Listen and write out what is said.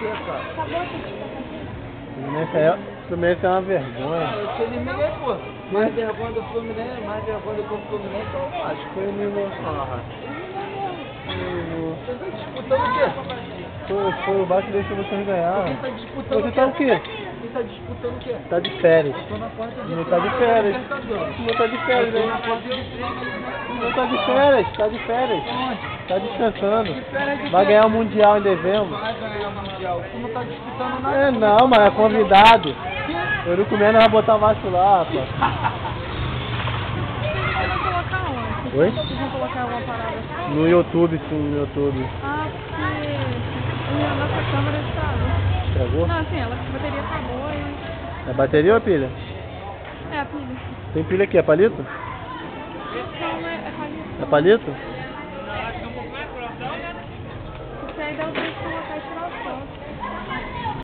quê, cara? Acabou tudo que tá Fluminense é uma vergonha. Eu sou inimigo aí, pô. Mais vergonha do Fluminense, mais vergonha do Fluminense é o Vasco. Foi inimigo. Você tá disputando o quê? Foi o Vasco que deixou vocês ganhar. Quem tá disputando Você tá o quê? Quem tá disputando o quê? Tá de férias. Eu tô na quarta de Não tá de férias. Não tá de férias, Eu tô na hein? quarta de três. Não tá de férias, tá de férias. Tá descansando. férias de Vai quê? ganhar o Mundial em dezembro. Vai ganhar o Mundial. Tu não tá disputando nada. É não, mas é convidado. Eu não comendo, vai botar o Vasco lá, rapaz. Vocês vão colocar onde? Oi? Vocês vão colocar alguma parada assim? No YouTube, sim, no YouTube. Ah, porque a nossa câmera estragou. Estragou? Não, assim, a bateria acabou e... É bateria ou é pilha? É, a pilha. Tem pilha aqui, é palito? Não, é palito. É palito? Você ainda usa